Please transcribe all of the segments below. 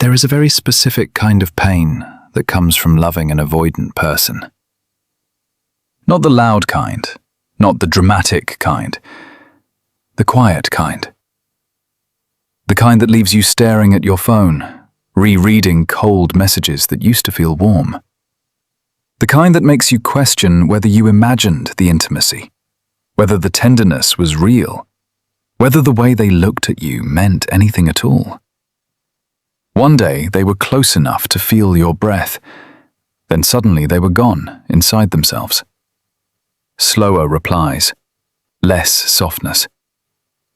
There is a very specific kind of pain that comes from loving an avoidant person. Not the loud kind, not the dramatic kind, the quiet kind. The kind that leaves you staring at your phone, rereading cold messages that used to feel warm. The kind that makes you question whether you imagined the intimacy, whether the tenderness was real, whether the way they looked at you meant anything at all. One day they were close enough to feel your breath, then suddenly they were gone inside themselves. Slower replies, less softness,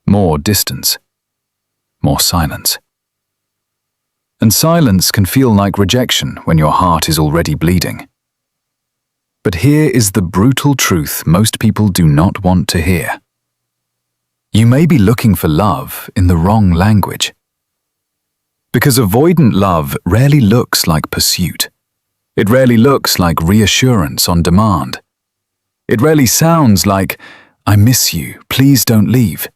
more distance, more silence. And silence can feel like rejection when your heart is already bleeding. But here is the brutal truth most people do not want to hear. You may be looking for love in the wrong language. Because avoidant love rarely looks like pursuit. It rarely looks like reassurance on demand. It rarely sounds like, "I miss you, please don't leave."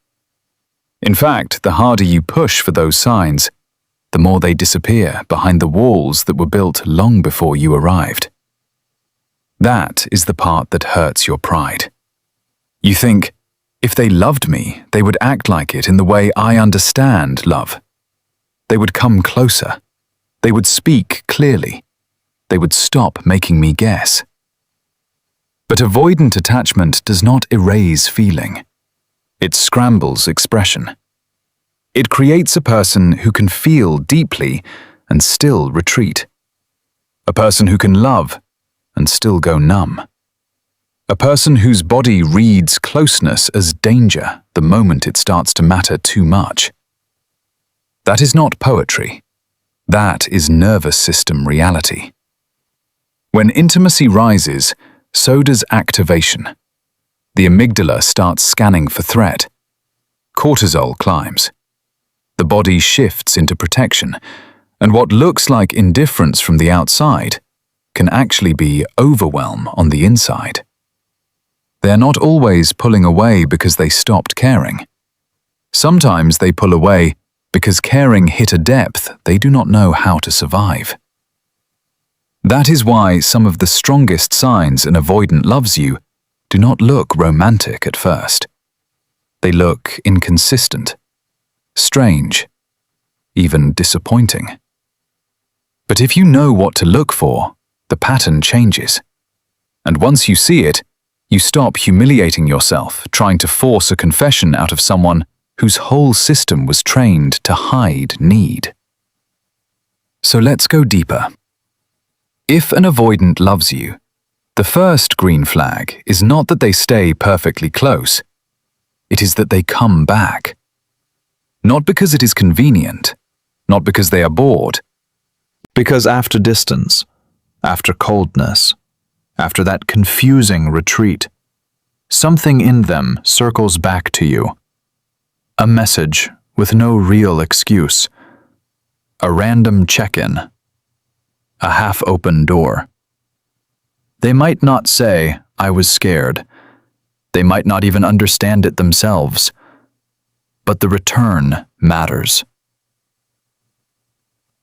In fact, the harder you push for those signs, the more they disappear behind the walls that were built long before you arrived. That is the part that hurts your pride. You think, if they loved me, they would act like it in the way I understand love. They would come closer. They would speak clearly. They would stop making me guess. But avoidant attachment does not erase feeling. It scrambles expression. It creates a person who can feel deeply and still retreat. A person who can love and still go numb. A person whose body reads closeness as danger the moment it starts to matter too much. That is not poetry. That is nervous system reality. When intimacy rises, so does activation. The amygdala starts scanning for threat. Cortisol climbs. The body shifts into protection, and what looks like indifference from the outside can actually be overwhelm on the inside. They're not always pulling away because they stopped caring. Sometimes they pull away because caring hit a depth they do not know how to survive. That is why some of the strongest signs an avoidant loves you do not look romantic at first. They look inconsistent, strange, even disappointing. But if you know what to look for, the pattern changes. And once you see it, you stop humiliating yourself trying to force a confession out of someone whose whole system was trained to hide need. So let's go deeper. If an avoidant loves you, the first green flag is not that they stay perfectly close. It is that they come back. Not because it is convenient, not because they are bored, because after distance, after coldness, after that confusing retreat, something in them circles back to you. A message with no real excuse. A random check-in. A half-open door. They might not say, "I was scared." They might not even understand it themselves. But the return matters.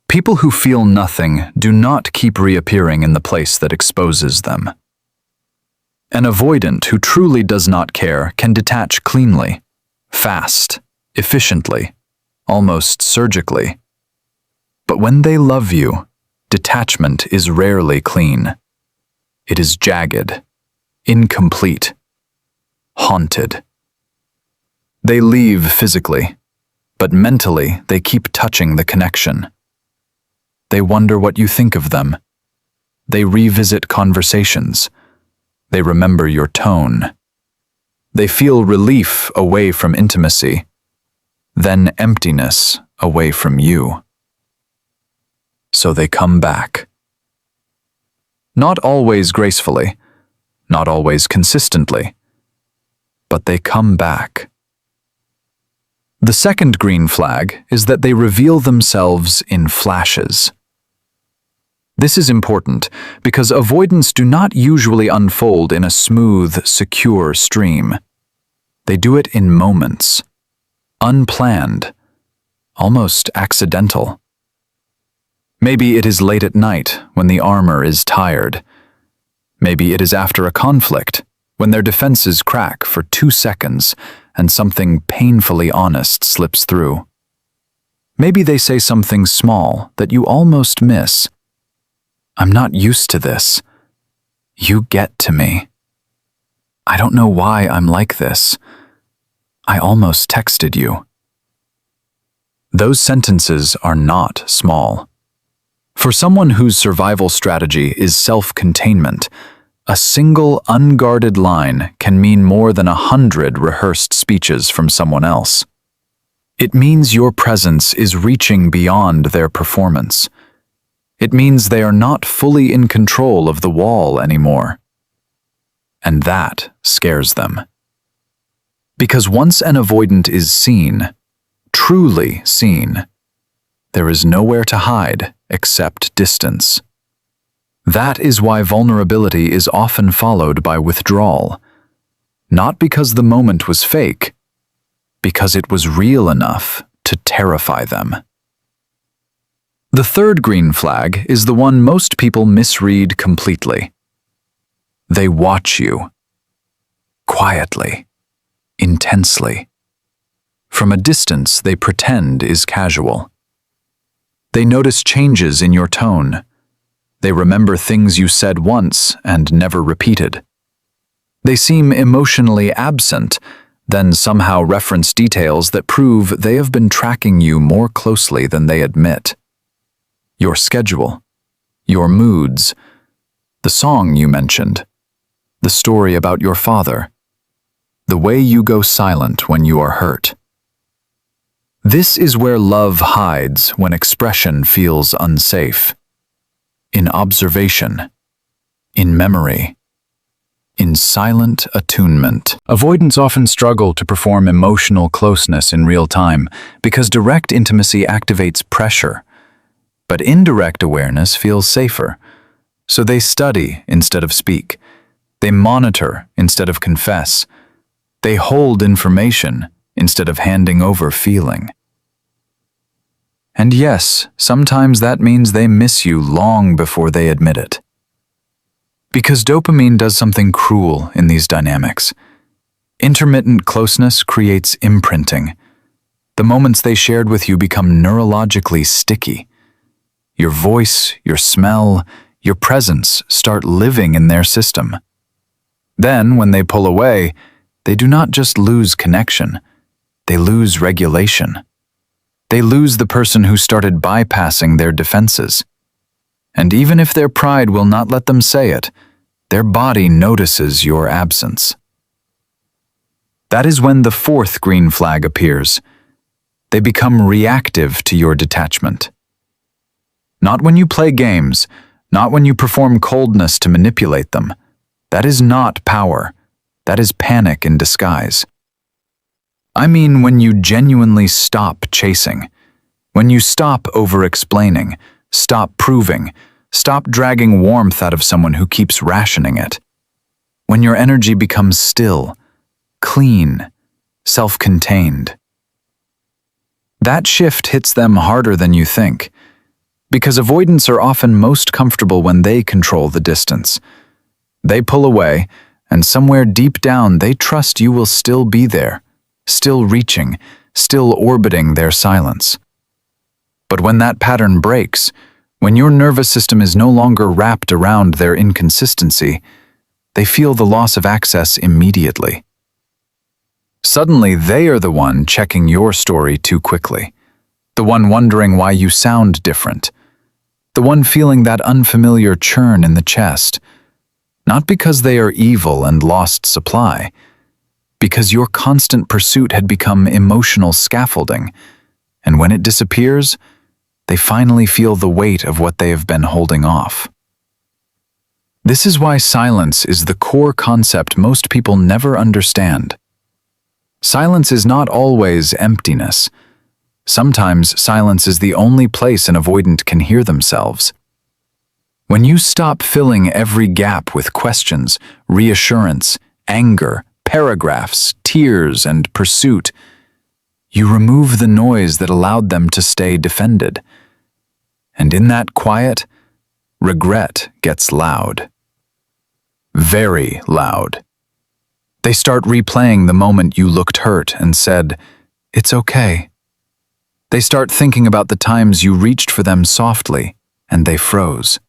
People who feel nothing do not keep reappearing in the place that exposes them. An avoidant who truly does not care can detach cleanly, fast, efficiently, almost surgically. But when they love you, detachment is rarely clean. It is jagged, incomplete, haunted. They leave physically, but mentally they keep touching the connection. They wonder what you think of them. They revisit conversations. They remember your tone. They feel relief away from intimacy, then emptiness away from you. So they come back. Not always gracefully, not always consistently, but they come back. The second green flag is that they reveal themselves in flashes. This is important because avoidants do not usually unfold in a smooth, secure stream. They do it in moments, unplanned, almost accidental. Maybe it is late at night when the armor is tired. Maybe it is after a conflict when their defenses crack for 2 seconds and something painfully honest slips through. Maybe they say something small that you almost miss. I'm not used to this. You get to me. I don't know why I'm like this. I almost texted you. Those sentences are not small. For someone whose survival strategy is self-containment, a single unguarded line can mean more than 100 rehearsed speeches from someone else. It means your presence is reaching beyond their performance. It means they are not fully in control of the wall anymore. And that scares them. Because once an avoidant is seen, truly seen, there is nowhere to hide except distance. That is why vulnerability is often followed by withdrawal. Not because the moment was fake, because it was real enough to terrify them. The third green flag is the one most people misread completely. They watch you. Quietly. Intensely. From a distance they pretend is casual. They notice changes in your tone. They remember things you said once and never repeated. They seem emotionally absent, then somehow reference details that prove they have been tracking you more closely than they admit. Your schedule, your moods, the song you mentioned, the story about your father, the way you go silent when you are hurt. This is where love hides when expression feels unsafe. In observation, in memory, in silent attunement. Avoidants often struggle to perform emotional closeness in real time because direct intimacy activates pressure. But indirect awareness feels safer. So they study instead of speak. They monitor instead of confess. They hold information instead of handing over feeling. And yes, sometimes that means they miss you long before they admit it. Because dopamine does something cruel in these dynamics. Intermittent closeness creates imprinting. The moments they shared with you become neurologically sticky. Your voice, your smell, your presence start living in their system. Then, when they pull away, they do not just lose connection, they lose regulation. They lose the person who started bypassing their defenses. And even if their pride will not let them say it, their body notices your absence. That is when the fourth green flag appears. They become reactive to your detachment. Not when you play games, not when you perform coldness to manipulate them. That is not power. That is panic in disguise. I mean when you genuinely stop chasing. When you stop over-explaining, stop proving, stop dragging warmth out of someone who keeps rationing it. When your energy becomes still, clean, self-contained. That shift hits them harder than you think. Because avoidants are often most comfortable when they control the distance. They pull away, and somewhere deep down they trust you will still be there, still reaching, still orbiting their silence. But when that pattern breaks, when your nervous system is no longer wrapped around their inconsistency, they feel the loss of access immediately. Suddenly they are the one checking your story too quickly, the one wondering why you sound different, the one feeling that unfamiliar churn in the chest, not because they are evil and lost supply, because your constant pursuit had become emotional scaffolding, and when it disappears, they finally feel the weight of what they have been holding off. This is why silence is the core concept most people never understand. Silence is not always emptiness. Sometimes silence is the only place an avoidant can hear themselves. When you stop filling every gap with questions, reassurance, anger, paragraphs, tears, and pursuit, you remove the noise that allowed them to stay defended. And in that quiet, regret gets loud. Very loud. They start replaying the moment you looked hurt and said, "It's okay." They start thinking about the times you reached for them softly and they froze.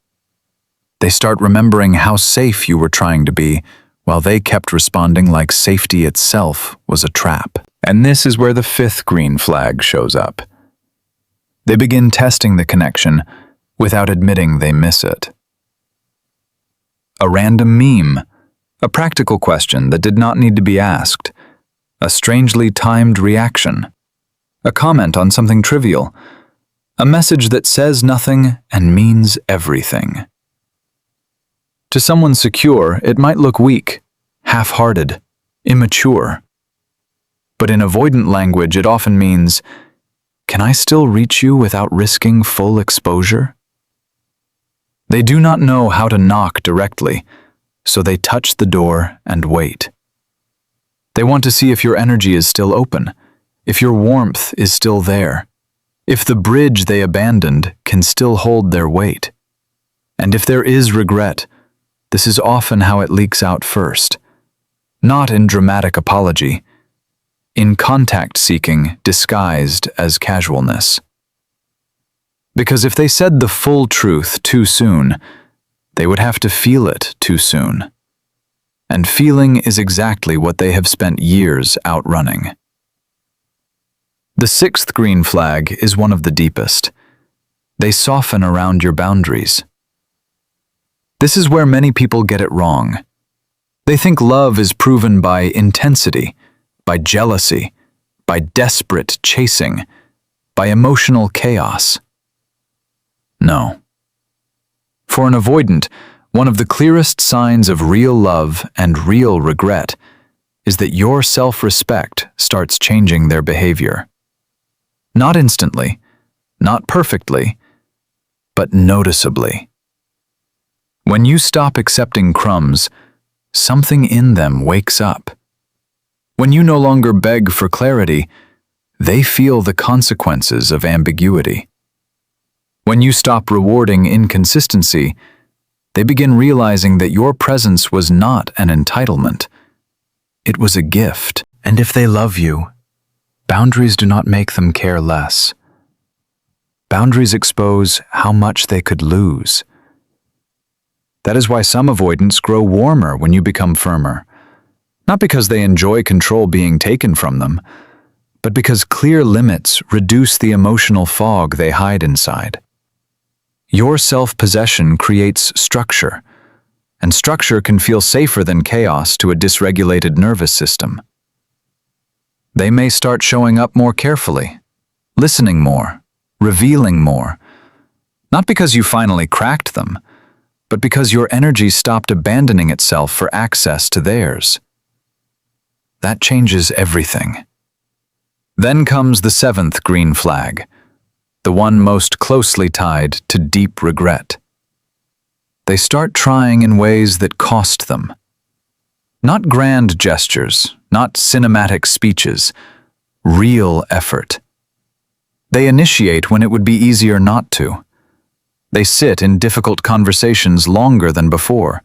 They start remembering how safe you were trying to be while they kept responding like safety itself was a trap. And this is where the fifth green flag shows up. They begin testing the connection without admitting they miss it. A random meme, a practical question that did not need to be asked, a strangely timed reaction, a comment on something trivial, a message that says nothing and means everything. To someone secure, it might look weak, half-hearted, immature. But in avoidant language, it often means, "Can I still reach you without risking full exposure?" They do not know how to knock directly, so they touch the door and wait. They want to see if your energy is still open, if your warmth is still there, if the bridge they abandoned can still hold their weight. And if there is regret, this is often how it leaks out first. Not in dramatic apology, in contact seeking disguised as casualness. Because if they said the full truth too soon, they would have to feel it too soon. And feeling is exactly what they have spent years outrunning. The sixth green flag is one of the deepest. They soften around your boundaries. This is where many people get it wrong. They think love is proven by intensity, by jealousy, by desperate chasing, by emotional chaos. No. For an avoidant, one of the clearest signs of real love and real regret is that your self-respect starts changing their behavior. Not instantly, not perfectly, but noticeably. When you stop accepting crumbs, something in them wakes up. When you no longer beg for clarity, they feel the consequences of ambiguity. When you stop rewarding inconsistency, they begin realizing that your presence was not an entitlement. It was a gift. And if they love you, boundaries do not make them care less. Boundaries expose how much they could lose. That is why some avoidants grow warmer when you become firmer. Not because they enjoy control being taken from them, but because clear limits reduce the emotional fog they hide inside. Your self-possession creates structure, and structure can feel safer than chaos to a dysregulated nervous system. They may start showing up more carefully, listening more, revealing more, not because you finally cracked them, but because your energy stopped abandoning itself for access to theirs. That changes everything. Then comes the seventh green flag, the one most closely tied to deep regret. They start trying in ways that cost them. Not grand gestures, not cinematic speeches, real effort. They initiate when it would be easier not to. They sit in difficult conversations longer than before.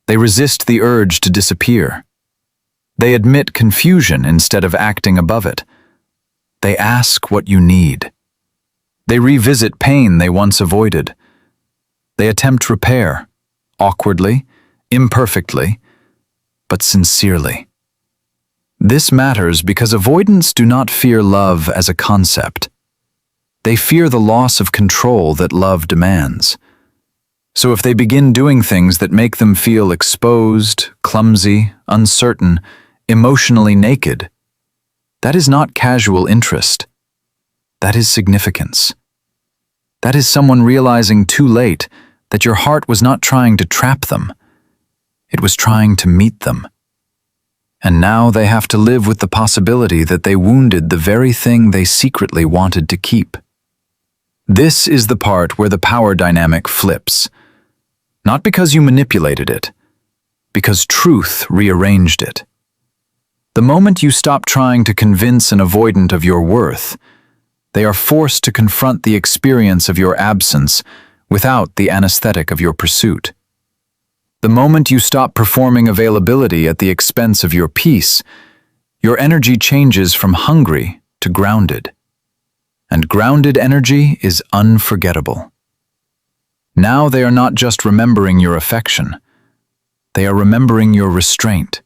They resist the urge to disappear. They admit confusion instead of acting above it. They ask what you need. They revisit pain they once avoided. They attempt repair, awkwardly, imperfectly, but sincerely. This matters because avoidants do not fear love as a concept. They fear the loss of control that love demands. So if they begin doing things that make them feel exposed, clumsy, uncertain, emotionally naked, that is not casual interest. That is significance. That is someone realizing too late that your heart was not trying to trap them. It was trying to meet them. And now they have to live with the possibility that they wounded the very thing they secretly wanted to keep. This is the part where the power dynamic flips. Not because you manipulated it, because truth rearranged it. The moment you stop trying to convince an avoidant of your worth, They are forced to confront the experience of your absence without the anesthetic of your pursuit. The moment you stop performing availability at the expense of your peace, your energy changes from hungry to grounded. And grounded energy is unforgettable. Now they are not just remembering your affection. They are remembering your restraint,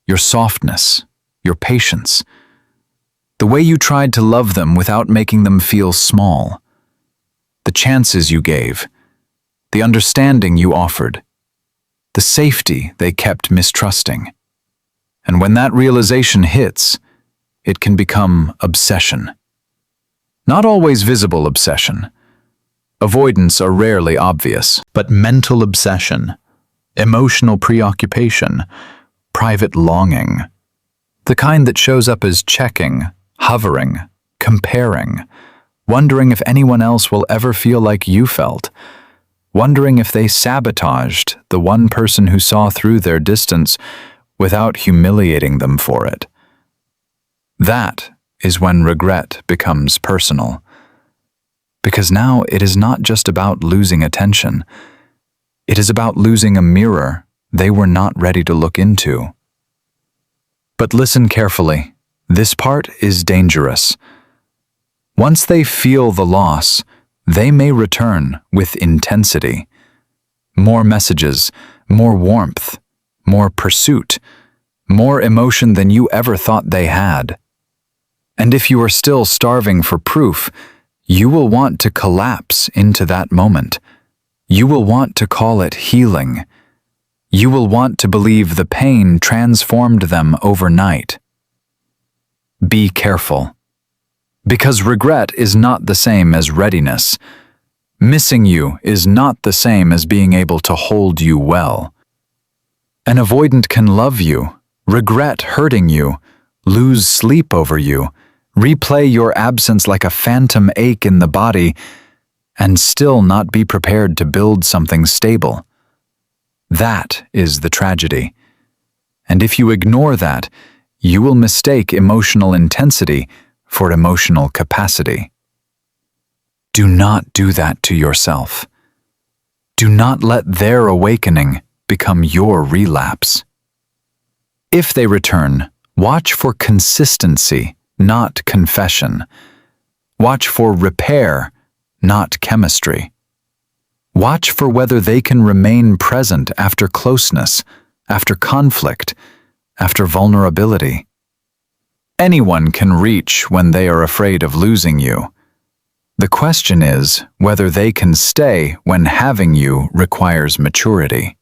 your softness, your patience, the way you tried to love them without making them feel small, the chances you gave, the understanding you offered, the safety they kept mistrusting. And when that realization hits, it can become obsession. Not always visible obsession. Avoidants are rarely obvious, but mental obsession, emotional preoccupation, private longing. The kind that shows up as checking, hovering, comparing, wondering if anyone else will ever feel like you felt, wondering if they sabotaged the one person who saw through their distance without humiliating them for it. That is when regret becomes personal. Because now it is not just about losing attention. It is about losing a mirror they were not ready to look into. But listen carefully. This part is dangerous. Once they feel the loss, they may return with intensity. More messages, more warmth, more pursuit, more emotion than you ever thought they had. And if you are still starving for proof, you will want to collapse into that moment. You will want to call it healing. You will want to believe the pain transformed them overnight. Be careful. Because regret is not the same as readiness. Missing you is not the same as being able to hold you well. An avoidant can love you, regret hurting you, lose sleep over you, replay your absence like a phantom ache in the body, and still not be prepared to build something stable. That is the tragedy. And if you ignore that, you will mistake emotional intensity for emotional capacity. Do not do that to yourself. Do not let their awakening become your relapse. If they return, watch for consistency, not confession. Watch for repair, not chemistry. Watch for whether they can remain present after closeness, after conflict, after vulnerability. Anyone can reach when they are afraid of losing you. The question is whether they can stay when having you requires maturity.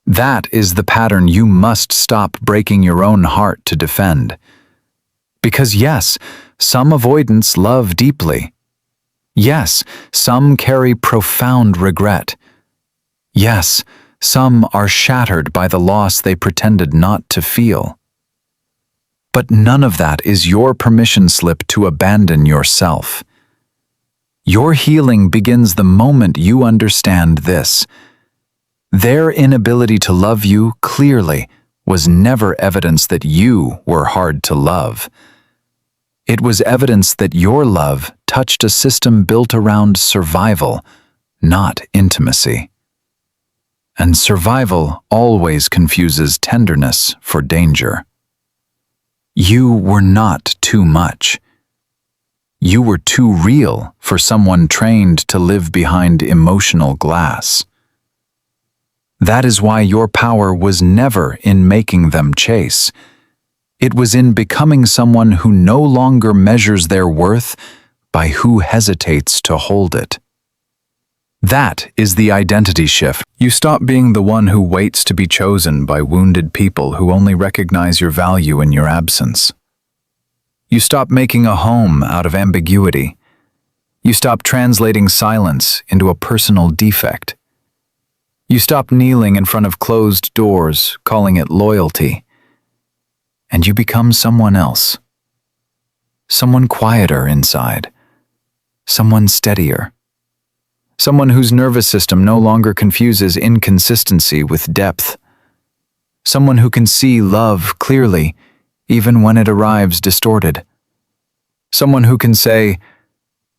That is the pattern you must stop breaking your own heart to defend. Because yes, some avoidants love deeply. Yes, some carry profound regret. Yes, some are shattered by the loss they pretended not to feel. But none of that is your permission slip to abandon yourself. Your healing begins the moment you understand this. Their inability to love you clearly was never evidence that you were hard to love. It was evidence that your love touched a system built around survival, not intimacy. And survival always confuses tenderness for danger. You were not too much. You were too real for someone trained to live behind emotional glass. That is why your power was never in making them chase. It was in becoming someone who no longer measures their worth by who hesitates to hold it. That is the identity shift. You stop being the one who waits to be chosen by wounded people who only recognize your value in your absence. You stop making a home out of ambiguity. You stop translating silence into a personal defect. You stop kneeling in front of closed doors, calling it loyalty. And you become someone else. Someone quieter inside. Someone steadier. Someone whose nervous system no longer confuses inconsistency with depth. Someone who can see love clearly, even when it arrives distorted. Someone who can say,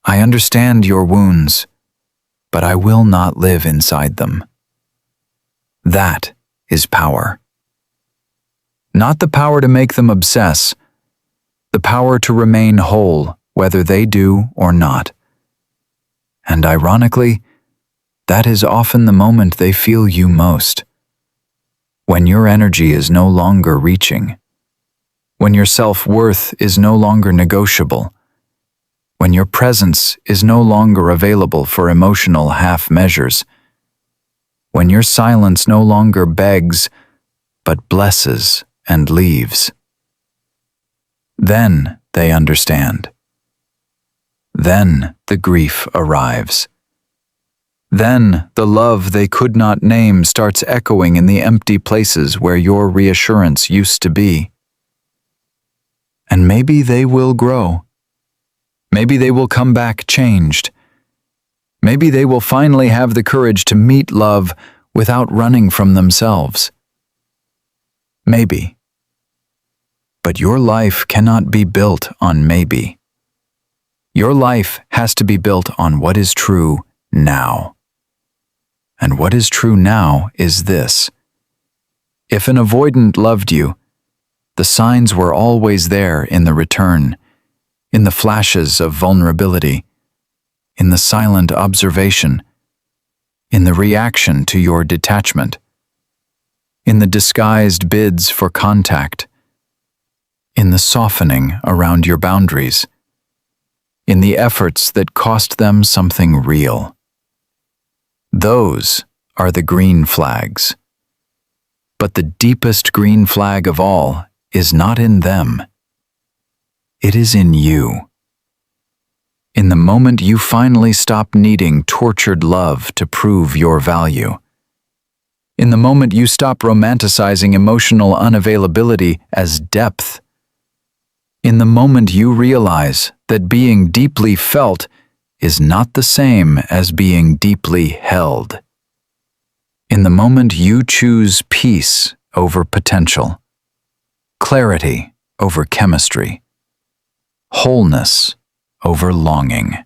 "I understand your wounds, but I will not live inside them." That is power. Not the power to make them obsess, the power to remain whole, whether they do or not. And ironically, that is often the moment they feel you most. When your energy is no longer reaching, when your self-worth is no longer negotiable, when your presence is no longer available for emotional half-measures, when your silence no longer begs, but blesses and leaves. Then they understand. Then the grief arrives. Then the love they could not name starts echoing in the empty places where your reassurance used to be. And maybe they will grow. Maybe they will come back changed. Maybe they will finally have the courage to meet love without running from themselves. Maybe. But your life cannot be built on maybe. Your life has to be built on what is true now. And what is true now is this. If an avoidant loved you, the signs were always there in the return, in the flashes of vulnerability, in the silent observation, in the reaction to your detachment, in the disguised bids for contact, in the softening around your boundaries, in the efforts that cost them something real. Those are the green flags. But the deepest green flag of all is not in them. It is in you. In the moment you finally stop needing tortured love to prove your value. In the moment you stop romanticizing emotional unavailability as depth. In the moment you realize that being deeply felt is not the same as being deeply held. In the moment you choose peace over potential, clarity over chemistry, wholeness over longing.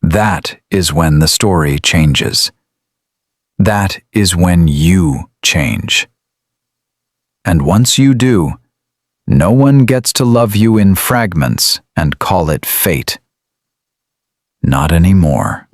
That is when the story changes. That is when you change. And once you do, no one gets to love you in fragments and call it fate. Not anymore.